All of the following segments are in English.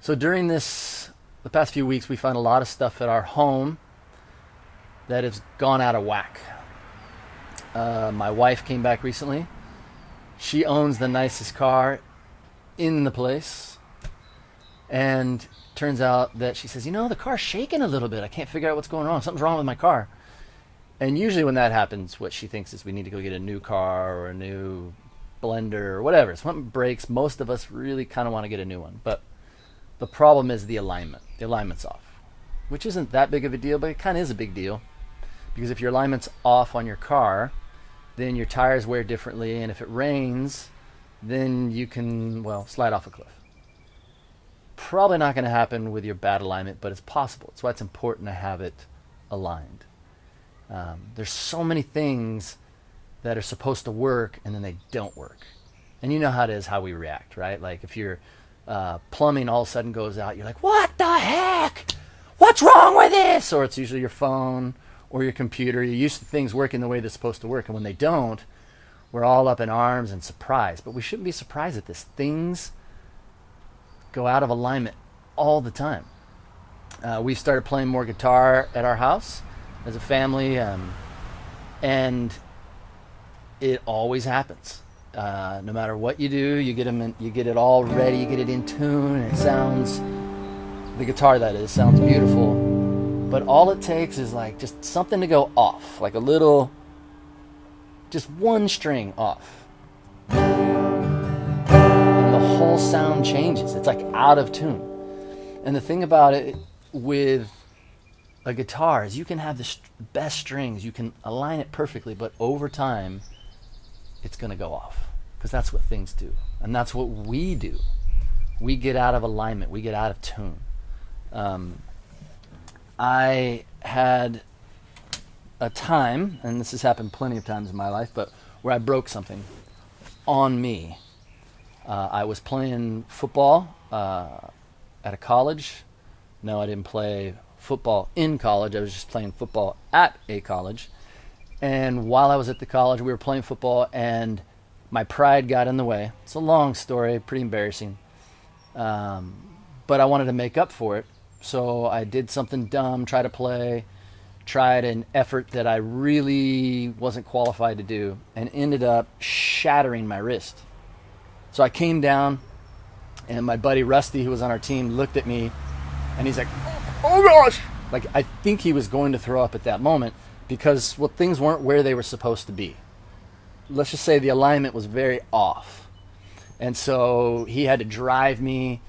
So during the past few weeks, we found a lot of stuff at our home that has gone out of whack. My wife came back recently. She owns the nicest car in the place. And turns out that she says, the car's shaking a little bit. I can't figure out what's going on. Something's wrong with my car. And usually when that happens, what she thinks is we need to go get a new car or a new blender or whatever. So something breaks. Most of us really kind of want to get a new one. But the problem is the alignment. The alignment's off, which isn't that big of a deal, but it kind of is a big deal. Because if your alignment's off on your car, then your tires wear differently. And if it rains, then you can, slide off a cliff. Probably not going to happen with your bad alignment, but it's possible. That's why it's important to have it aligned. There's so many things that are supposed to work and then they don't work. And you know how it is, how we react, right? Like if your plumbing all of a sudden goes out, you're like, what the heck? What's wrong with this? Or it's usually your phone or your computer. You're used to things working the way they're supposed to work. And when they don't, we're all up in arms and surprised. But we shouldn't be surprised at this. Things go out of alignment all the time. We started playing more guitar at our house as a family, and it always happens. No matter what you do, you get it all ready, you get it in tune, and it sounds, the guitar that is, sounds beautiful. But all it takes is like just something to go off, like a little, just one string off. And the whole sound changes. It's like out of tune. And the thing about it with a guitar is you can have the best strings, you can align it perfectly, but over time, it's going to go off. Because that's what things do. And that's what we do. We get out of alignment. We get out of tune. I had a time, and this has happened plenty of times in my life, but where I broke something on me. I was playing football at a college. No, I didn't play football in college. I was just playing football at a college. And while I was at the college, we were playing football, and my pride got in the way. It's a long story, pretty embarrassing. But I wanted to make up for it. So I did something dumb, tried an effort that I really wasn't qualified to do, and ended up shattering my wrist. So I came down, and my buddy Rusty, who was on our team, looked at me, and he's like, oh gosh! Like, I think he was going to throw up at that moment because, things weren't where they were supposed to be. Let's just say the alignment was very off. And so he had to drive me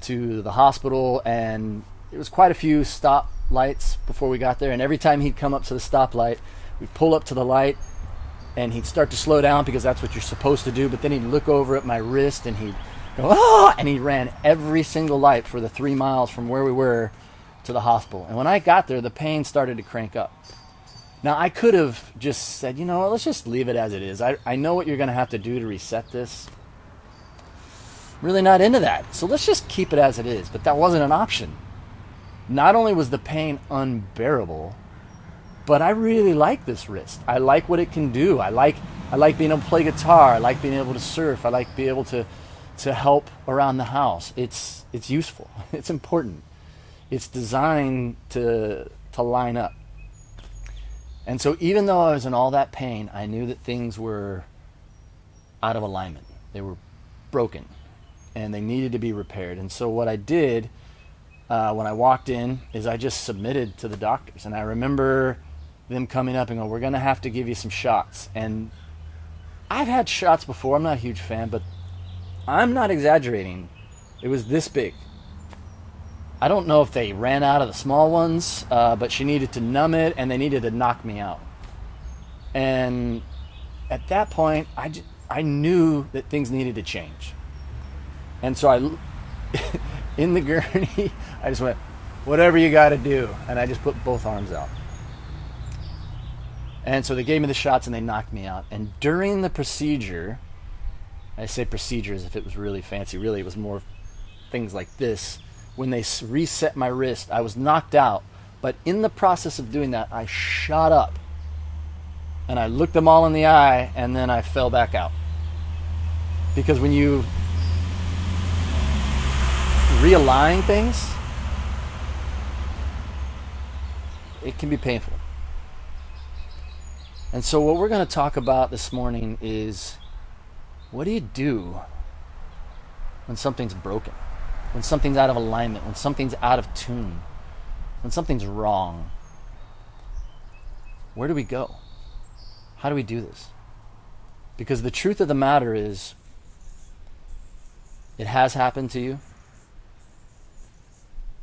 to the hospital, and it was quite a few stop lights before we got there. And every time he'd come up to the stoplight, we'd pull up to the light, and he'd start to slow down because that's what you're supposed to do. But then he'd look over at my wrist, and he'd go, ah! And he ran every single light for the 3 miles from where we were to the hospital. And when I got there, the pain started to crank up. Now, I could have just said, let's just leave it as it is. I know what you're going to have to do to reset this. Really not into that. So let's just keep it as it is. But that wasn't an option. Not only was the pain unbearable, but I really like this wrist. I like what it can do. I like being able to play guitar. I like being able to surf. I like being able to help around the house. It's useful. It's important. It's designed to line up. And so even though I was in all that pain, I knew that things were out of alignment. They were broken, and they needed to be repaired. And so what I did when I walked in is I just submitted to the doctors. And I remember them coming up and going, we're going to have to give you some shots. And I've had shots before. I'm not a huge fan, but I'm not exaggerating. It was this big. I don't know if they ran out of the small ones, but she needed to numb it, and they needed to knock me out. And at that point, I knew that things needed to change. And so in the gurney, I just went, whatever you got to do. And I just put both arms out. And so they gave me the shots, and they knocked me out. And during the procedure, I say procedure as if it was really fancy. Really, it was more things like this. When they reset my wrist, I was knocked out. But in the process of doing that, I shot up. And I looked them all in the eye, and then I fell back out. Because when you realigning things, it can be painful. And so what we're going to talk about this morning is, what do you do when something's broken? When something's out of alignment? When something's out of tune? When something's wrong? Where do we go? How do we do this? Because the truth of the matter is, it has happened to you.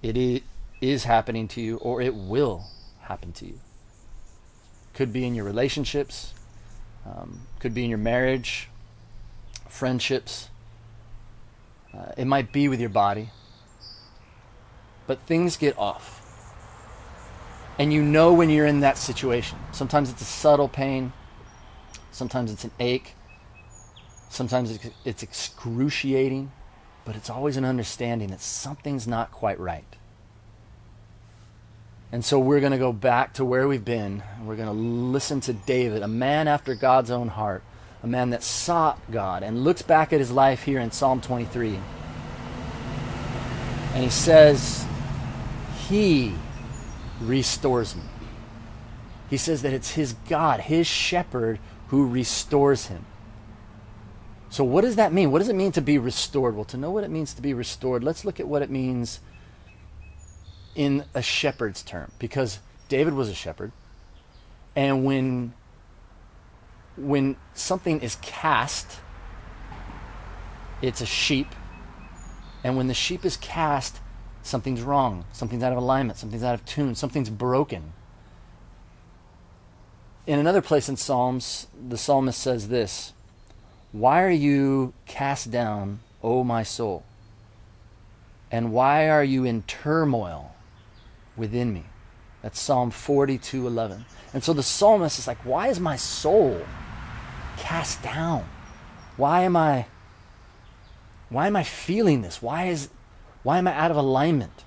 It is happening to you, or it will happen to you. Could be in your relationships, could be in your marriage, friendships. It might be with your body. But things get off. And you know when you're in that situation. Sometimes it's a subtle pain. Sometimes it's an ache. Sometimes it's excruciating. But it's always an understanding that something's not quite right. And so we're going to go back to where we've been. And we're going to listen to David, a man after God's own heart. A man that sought God and looks back at his life here in Psalm 23. And he says, He restores me. He says that it's his God, his shepherd, who restores him. So what does that mean? What does it mean to be restored? Well, to know what it means to be restored, let's look at what it means in a shepherd's term. Because David was a shepherd. And when something is cast, it's a sheep. And when the sheep is cast, something's wrong. Something's out of alignment. Something's out of tune. Something's broken. In another place in Psalms, the psalmist says this, "Why are you cast down, O my soul? And why are you in turmoil within me?" That's Psalm 42:11. And so the psalmist is like, why is my soul cast down? Why am I feeling this? Why am I out of alignment?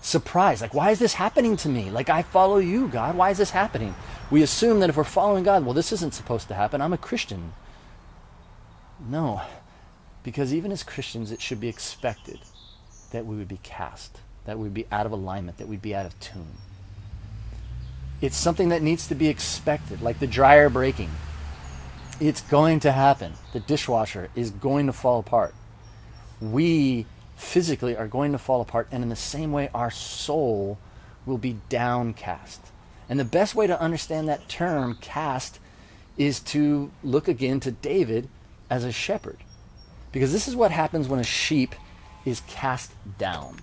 Surprised. Like, why is this happening to me? Like, I follow you, God. Why is this happening? We assume that if we're following God, well, this isn't supposed to happen. I'm a Christian. No, because even as Christians, it should be expected that we would be cast, that we would be out of alignment, that we'd be out of tune. It's something that needs to be expected, like the dryer breaking. It's going to happen. The dishwasher is going to fall apart. We physically are going to fall apart, and in the same way, our soul will be downcast. And the best way to understand that term, cast, is to look again to David as a shepherd. Because this is what happens when a sheep is cast down.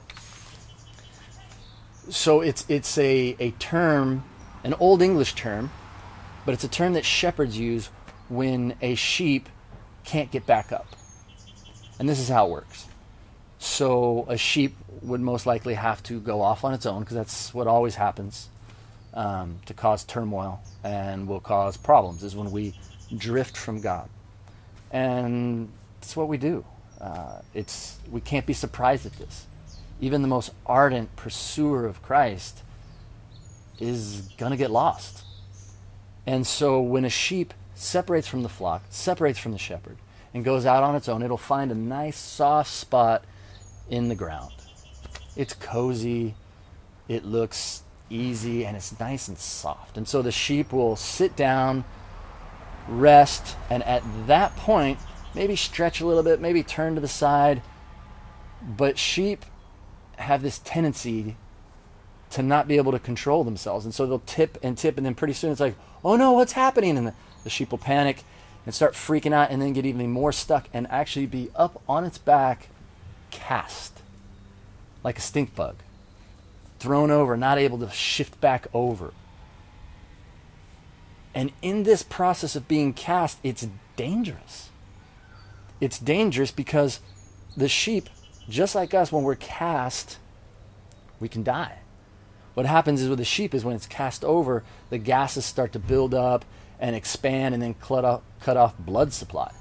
So it's a term, an Old English term, but it's a term that shepherds use when a sheep can't get back up. And this is how it works. So a sheep would most likely have to go off on its own, because that's what always happens to cause turmoil and will cause problems, is when we drift from God. And that's what we do. We can't be surprised at this. Even the most ardent pursuer of Christ is going to get lost. And so when a sheep separates from the flock, separates from the shepherd, and goes out on its own, it'll find a nice soft spot in the ground. It's cozy, it looks easy, and it's nice and soft. And so the sheep will sit down, rest, and at that point, maybe stretch a little bit, maybe turn to the side. But sheep have this tendency to not be able to control themselves. And so they'll tip, and then pretty soon it's like, oh no, what's happening? And the sheep will panic and start freaking out, and then get even more stuck and actually be up on its back, cast like a stink bug, thrown over, not able to shift back over. And in this process of being cast, it's dangerous. It's dangerous because the sheep, just like us, when we're cast, we can die. What happens is with the sheep is when it's cast over, the gases start to build up and expand and then cut off blood supply.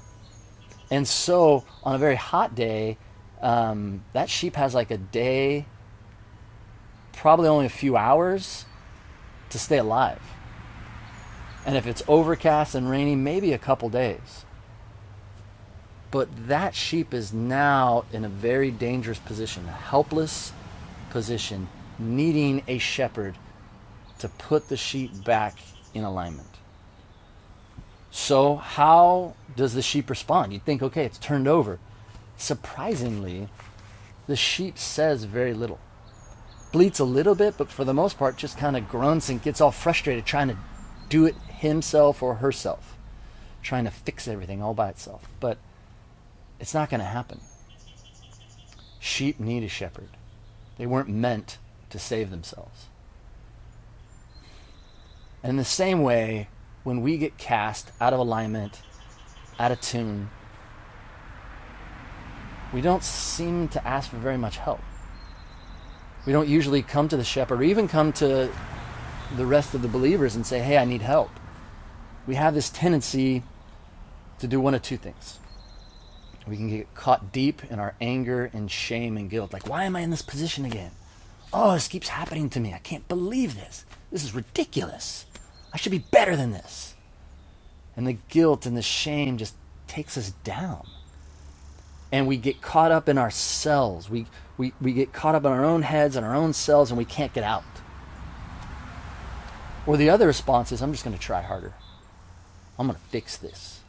And so on a very hot day, that sheep has like a day, probably only a few hours to stay alive. And if it's overcast and rainy, maybe a couple days. But that sheep is now in a very dangerous position, a helpless position, needing a shepherd to put the sheep back in alignment. So how does the sheep respond? You'd think, okay, it's turned over. Surprisingly, the sheep says very little. Bleats a little bit, but for the most part just kind of grunts and gets all frustrated trying to do it himself or herself, trying to fix everything all by itself. But it's not going to happen. Sheep need a shepherd. They weren't meant to save themselves. And in the same way, when we get cast out of alignment, out of tune, we don't seem to ask for very much help. We don't usually come to the shepherd or even come to the rest of the believers and say, hey, I need help. We have this tendency to do one of two things. We can get caught deep in our anger and shame and guilt. Like, why am I in this position again? Oh, this keeps happening to me. I can't believe this. This is ridiculous. I should be better than this. And the guilt and the shame just takes us down. And we get caught up in ourselves. We get caught up in our own heads and our own selves, and we can't get out. Or the other response is, I'm just going to try harder. I'm going to fix this.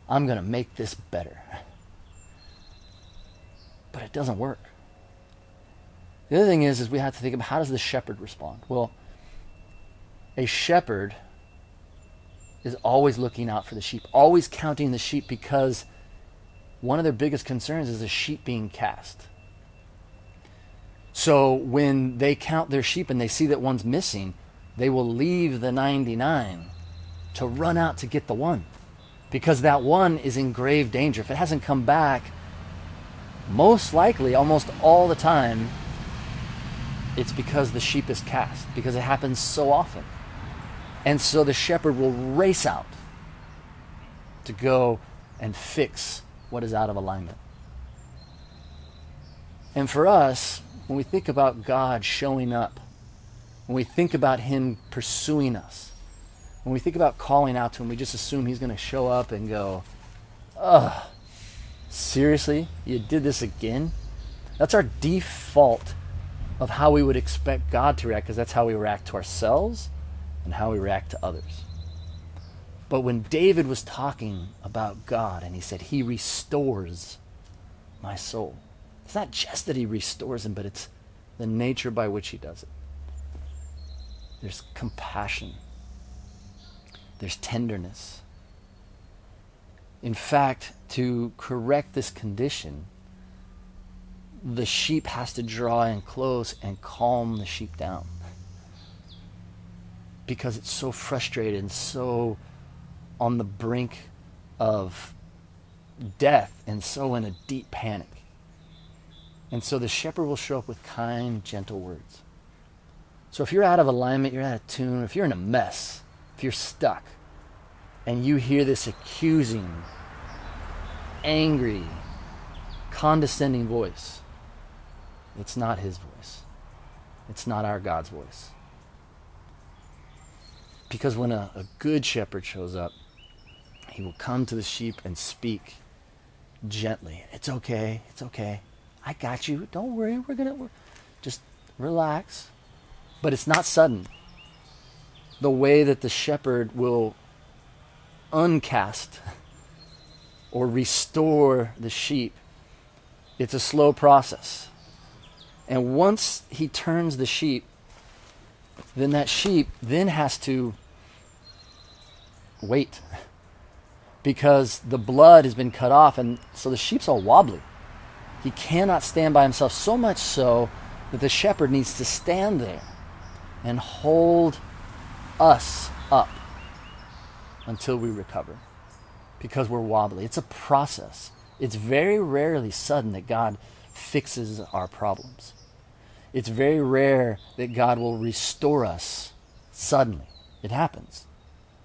I'm going to make this better. But it doesn't work. The other thing is we have to think about, how does the shepherd respond? Well, a shepherd is always looking out for the sheep, always counting the sheep, because one of their biggest concerns is the sheep being cast. So when they count their sheep and they see that one's missing, they will leave the 99 to run out to get the one, because that one is in grave danger. If it hasn't come back, most likely, almost all the time, it's because the sheep is cast, because it happens so often. And so the shepherd will race out to go and fix what is out of alignment. And for us, when we think about God showing up, when we think about him pursuing us, when we think about calling out to him, we just assume he's going to show up and go, ugh, seriously? You did this again? That's our default of how we would expect God to react, because that's how we react to ourselves and how we react to others. But when David was talking about God and he said, he restores my soul, it's not just that he restores him, but it's the nature by which he does it. There's compassion. There's tenderness. In fact, to correct this condition, the sheep has to draw in close and calm the sheep down, because it's so frustrated and so on the brink of death and so in a deep panic. And so the shepherd will show up with kind, gentle words. So if you're out of alignment, you're out of tune, if you're in a mess, if you're stuck, and you hear this accusing, angry, condescending voice, it's not his voice. It's not our God's voice. Because when a good shepherd shows up, he will come to the sheep and speak gently. It's okay. It's okay. I got you. Don't worry. We're just relax. But it's not sudden. The way that the shepherd will uncast or restore the sheep, it's a slow process. And once he turns the sheep, then that sheep then has to wait, because the blood has been cut off, and so the sheep's all wobbly. He cannot stand by himself, so much so that the shepherd needs to stand there and hold us up until we recover, because we're wobbly. It's a process. It's very rarely sudden that God fixes our problems. It's very rare that God will restore us suddenly. It happens.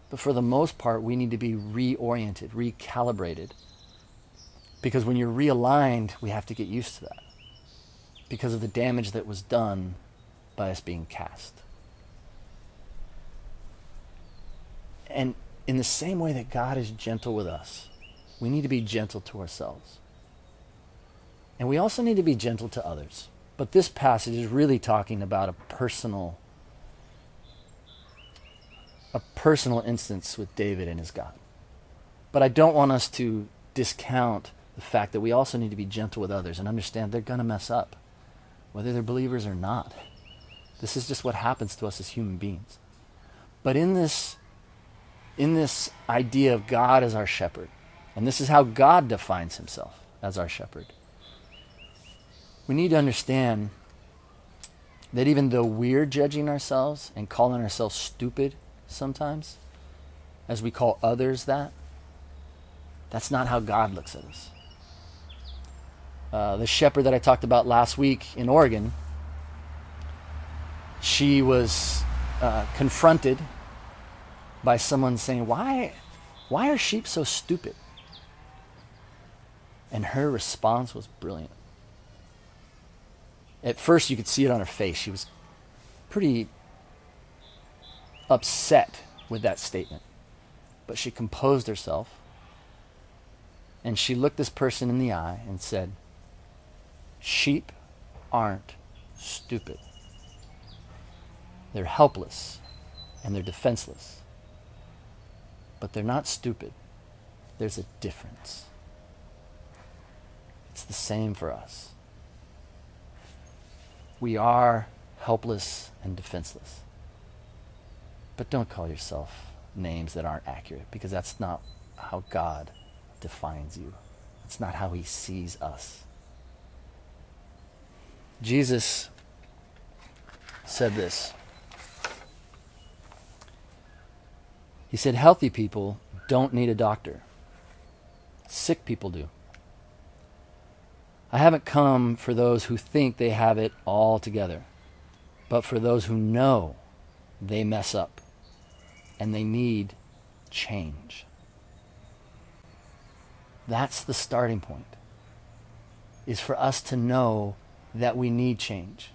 But for the most part, we need to be reoriented, recalibrated. Because when you're realigned, we have to get used to that, because of the damage that was done by us being cast. And in the same way that God is gentle with us, we need to be gentle to ourselves. And we also need to be gentle to others. But this passage is really talking about a personal instance with David and his God. But I don't want us to discount the fact that we also need to be gentle with others and understand they're going to mess up, whether they're believers or not. This is just what happens to us as human beings. But in this idea of God as our shepherd, and this is how God defines himself as our shepherd, we need to understand that even though we're judging ourselves and calling ourselves stupid sometimes, as we call others that's not how God looks at us. The shepherd that I talked about last week in Oregon, she was confronted by someone saying, why are sheep so stupid? And her response was brilliant. At first you could see it on her face. She was pretty upset with that statement. But she composed herself and she looked this person in the eye and said, sheep aren't stupid. They're helpless and they're defenseless. But they're not stupid. There's a difference. It's the same for us. We are helpless and defenseless. But don't call yourself names that aren't accurate, because that's not how God defines you. It's not how he sees us. Jesus said this. He said, healthy people don't need a doctor. Sick people do. I haven't come for those who think they have it all together, but for those who know they mess up and they need change. That's the starting point, is for us to know that we need change.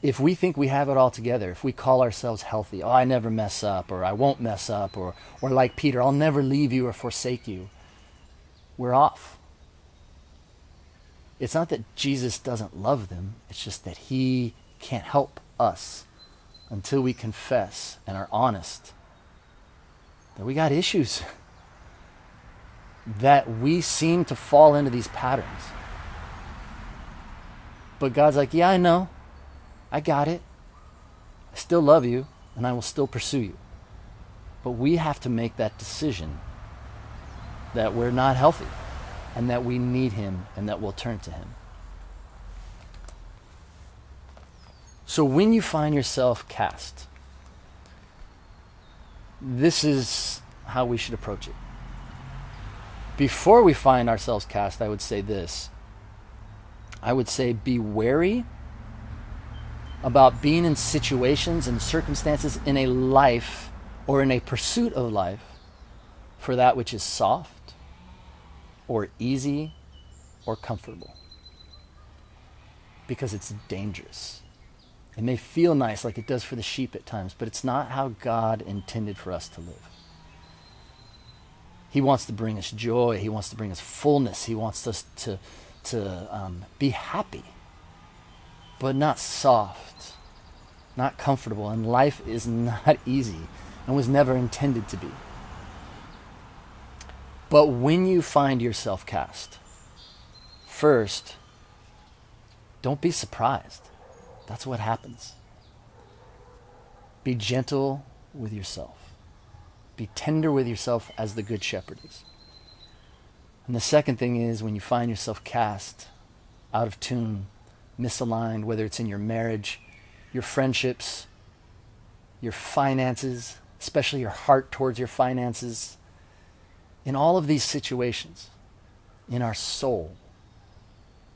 If we think we have it all together, if we call ourselves healthy, I never mess up, or I won't mess up, or like Peter, I'll never leave you or forsake you, we're off. It's not that Jesus doesn't love them, it's just that he can't help us until we confess and are honest that we got issues, that we seem to fall into these patterns. But God's like, yeah, I know. I got it. I still love you, and I will still pursue you. But we have to make that decision that we're not healthy, and that we need him, and that we'll turn to him. So when you find yourself cast, this is how we should approach it. Before we find ourselves cast, I would say this. I would say be wary about being in situations and circumstances in a life or in a pursuit of life for that which is soft or easy or comfortable. Because it's dangerous. It may feel nice like it does for the sheep at times, but it's not how God intended for us to live. He wants to bring us joy. He wants to bring us fullness. He wants us to be happy, but not soft, not comfortable. And life is not easy and was never intended to be. But when you find yourself cast, first, don't be surprised. That's what happens. Be gentle with yourself. Be tender with yourself as the good shepherd is. And the second thing is, when you find yourself cast, out of tune, misaligned, whether it's in your marriage, your friendships, your finances, especially your heart towards your finances, in all of these situations, in our soul,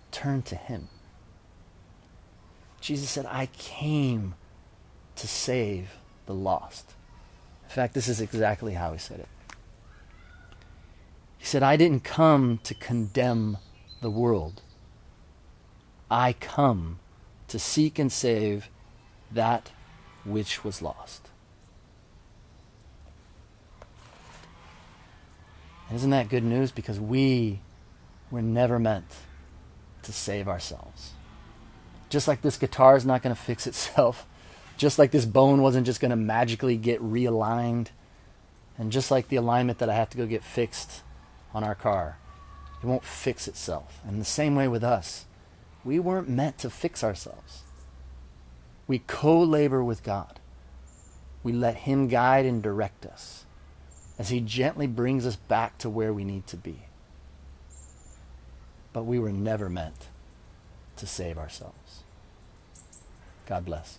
turn to him. Jesus said, I came to save the lost. In fact, this is exactly how he said it. He said, I didn't come to condemn the world. I come to seek and save that which was lost. Isn't that good news? Because we were never meant to save ourselves. Just like this guitar is not going to fix itself, just like this bone wasn't just going to magically get realigned, and just like the alignment that I have to go get fixed on our car, it won't fix itself. And the same way with us, we weren't meant to fix ourselves. We co-labor with God. We let him guide and direct us as he gently brings us back to where we need to be. But we were never meant to save ourselves. God bless.